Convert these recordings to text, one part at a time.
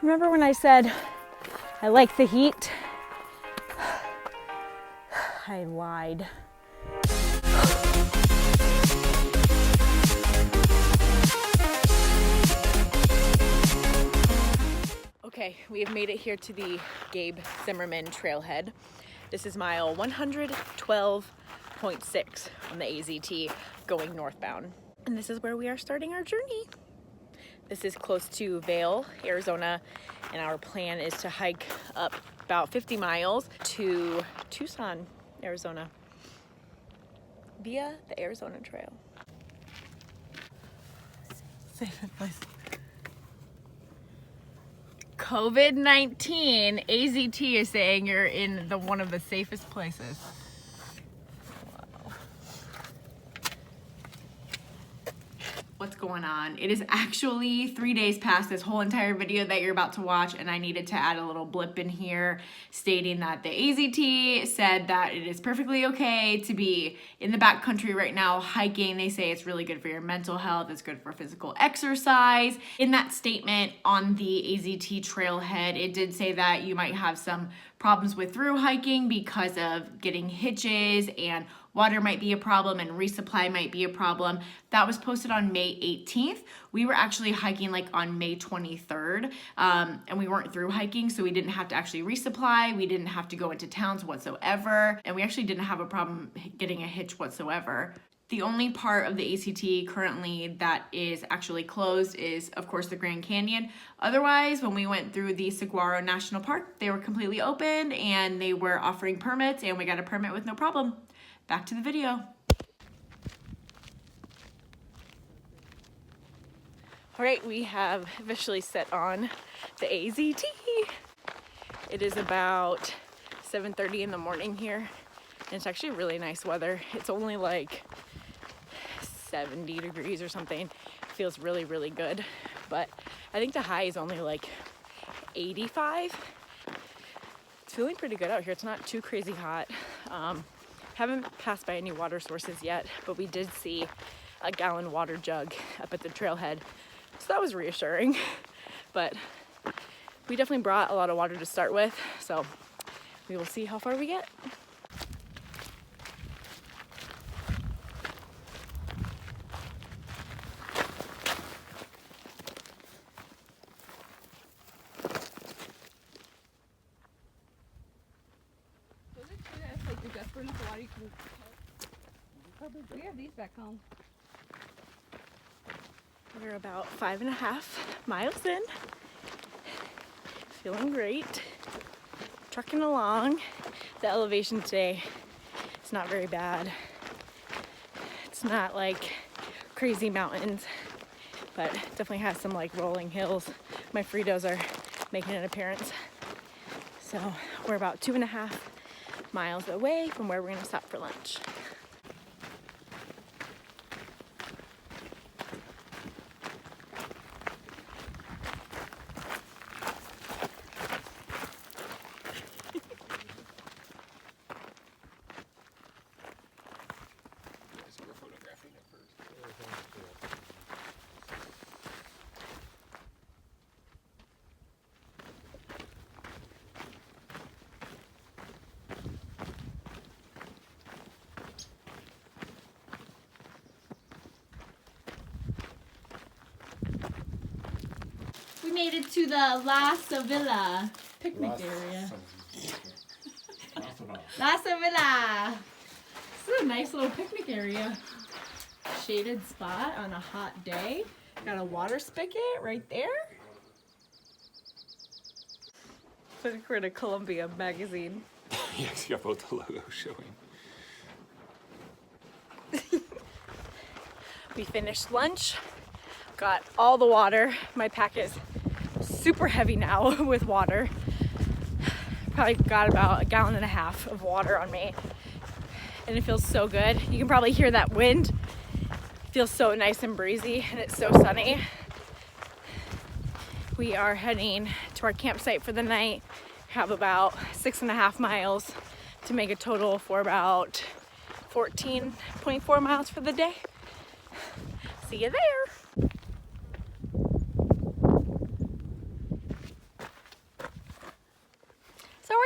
Remember when I said I like the heat? I lied. Okay, we have made it here to the Gabe Zimmerman Trailhead. This is mile 112.6 on the AZT going northbound. And this is where we are starting our journey. This is close to Vail, Arizona, and our plan is to hike up about 50 miles to Tucson, Arizona, via the Arizona Trail. Safest place. COVID-19, AZT is saying you're in one of the safest places. Wow. What's going on? It is actually 3 days past this whole entire video that you're about to watch, and I needed to add a little blip in here stating that the AZT said that it is perfectly okay to be in the backcountry right now hiking. They say it's really good for your mental health, it's good for physical exercise. In that statement on the AZT trailhead, it did say that you might have some problems with through hiking because of getting hitches, and water might be a problem and resupply might be a problem. That was posted on May 18th. We were actually hiking like on May 23rd, and we weren't through hiking, so we didn't have to actually resupply. We didn't have to go into towns whatsoever, and we actually didn't have a problem getting a hitch whatsoever. The only part of the AZT currently that is actually closed is, of course, the Grand Canyon. Otherwise, when we went through the Saguaro National Park, they were completely open and they were offering permits, and we got a permit with no problem. Back to the video. All right, we have officially set on the AZT. It is about 7:30 in the morning here, and it's actually really nice weather. It's only like 70 degrees or something. It feels really, really good. But I think the high is only like 85. It's feeling pretty good out here. It's not too crazy hot. Haven't passed by any water sources yet, but we did see a gallon water jug up at the trailhead. So that was reassuring. But we definitely brought a lot of water to start with. So we will see how far we get. We have these back home. We're about 5.5 miles in. Feeling great. Trucking along. The elevation today is not very bad. It's not like crazy mountains, but definitely has some like rolling hills. My Fritos are making an appearance. So we're about 2.5 miles away from where we're gonna stop for lunch. We made it to the La Sevilla picnic area. La Sevilla. This is a nice little picnic area. Shaded spot on a hot day. Got a water spigot right there. Looks like we're in a Columbia magazine. Yes, you got both the logos showing. We finished lunch, got all the water. My pack is super heavy now with water. Probably got about 1.5 gallons of water on me. And it feels so good. You can probably hear that wind. It feels so nice and breezy, and it's so sunny. We are heading to our campsite for the night. We have about 6.5 miles to make a total for about 14.4 miles for the day. See you there.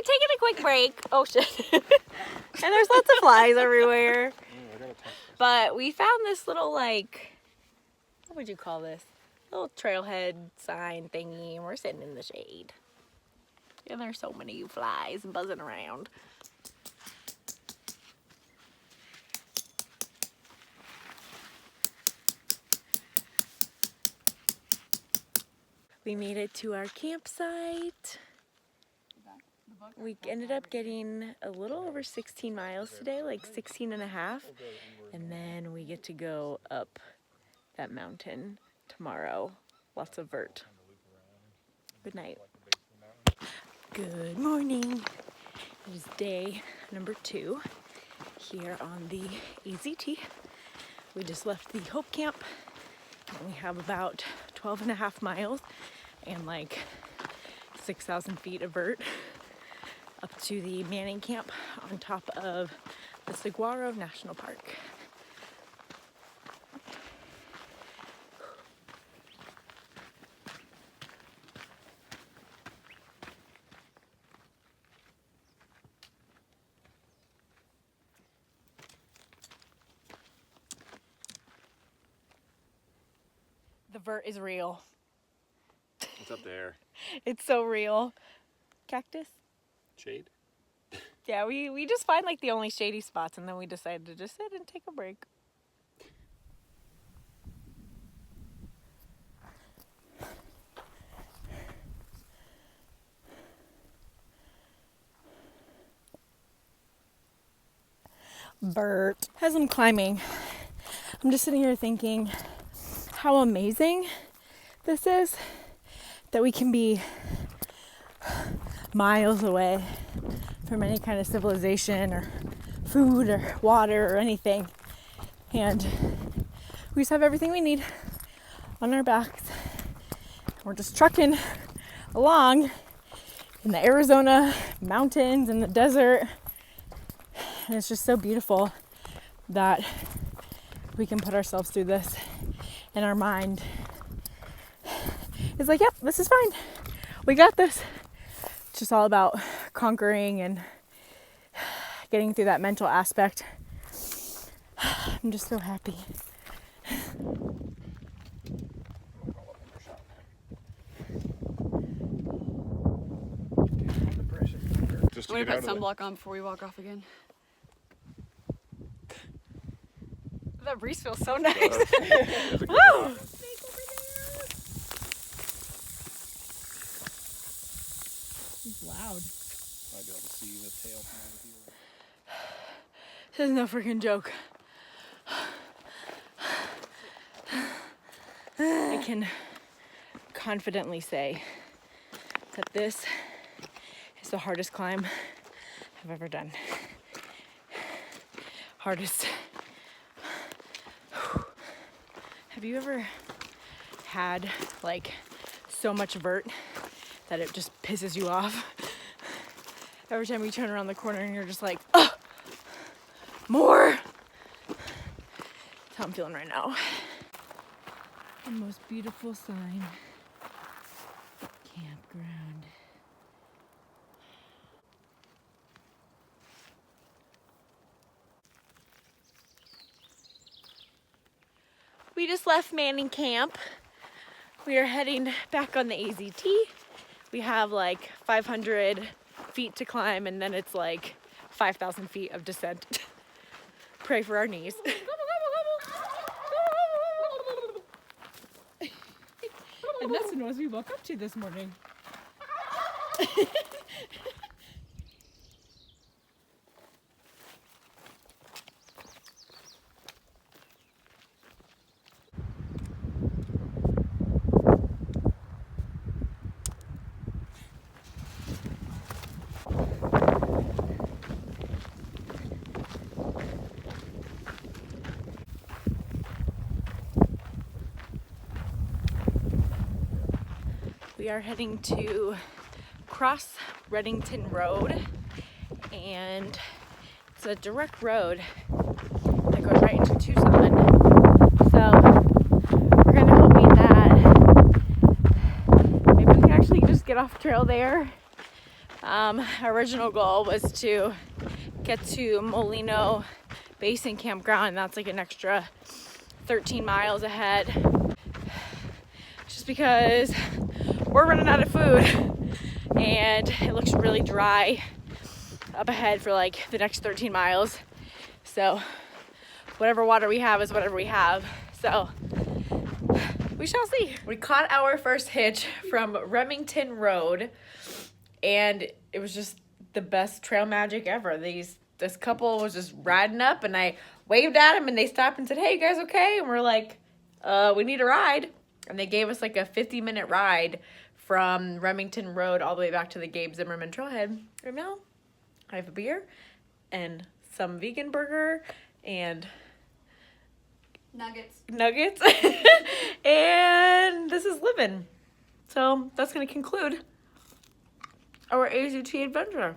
taking a quick break. Oh shit. And there's lots of flies everywhere. But we found this little, like, what would you call this? Little trailhead sign thingy, and we're sitting in the shade. And there's so many flies buzzing around. We made it to our campsite. We ended up getting a little over 16 miles today, like 16 and a half. And then we get to go up that mountain tomorrow. Lots of vert. Good night. Good morning. It is day number 2 here on the AZT. We just left the Hope Camp. And we have about 12 and a half miles and like 6,000 feet of vert up to the Manning Camp on top of the Saguaro National Park. The vert is real. What's up there? It's so real. Cactus? Shade? Yeah, we just find like the only shady spots and then we decided to just sit and take a break. Vert. As I'm climbing, I'm just sitting here thinking how amazing this is, that we can be miles away from any kind of civilization or food or water or anything, and we just have everything we need on our backs. We're just trucking along in the Arizona mountains and the desert, and it's just so beautiful that we can put ourselves through this, and our mind is like, yep, this is fine, we got this. It's just all about conquering and getting through that mental aspect. I'm just so happy. Just I'm gonna put sunblock on before we walk off again. That breeze feels so nice. Woo! He's loud. Might be able to see the tail from over here. This is no freaking joke. I can confidently say that this is the hardest climb I've ever done. Hardest. Have you ever had like so much vert that it just pisses you off? Every time you turn around the corner and you're just like, ugh, more. That's how I'm feeling right now. The most beautiful sign. Campground. We just left Manning Camp. We are heading back on the AZT. We have like 500 feet to climb and then it's like 5,000 feet of descent. Pray for our knees. And that's the noise we woke up to this morning. We are heading to cross Reddington Road, and it's a direct road that goes right into Tucson. So we're kind of hoping that maybe we can actually just get off trail there. Our original goal was to get to Molino Basin Campground, and that's like an extra 13 miles ahead. Just because we're running out of food and it looks really dry up ahead for like the next 13 miles. So whatever water we have is whatever we have. So we shall see. We caught our first hitch from Remington Road, and it was just the best trail magic ever. This couple was just riding up, and I waved at them, and they stopped and said, "Hey, you guys okay?" And we're like, we need a ride. And they gave us like a 50-minute ride from Remington Road all the way back to the Gabe Zimmerman Trailhead. Right now, I have a beer and some vegan burger and Nuggets. and this is living. So that's going to conclude our AZT adventure.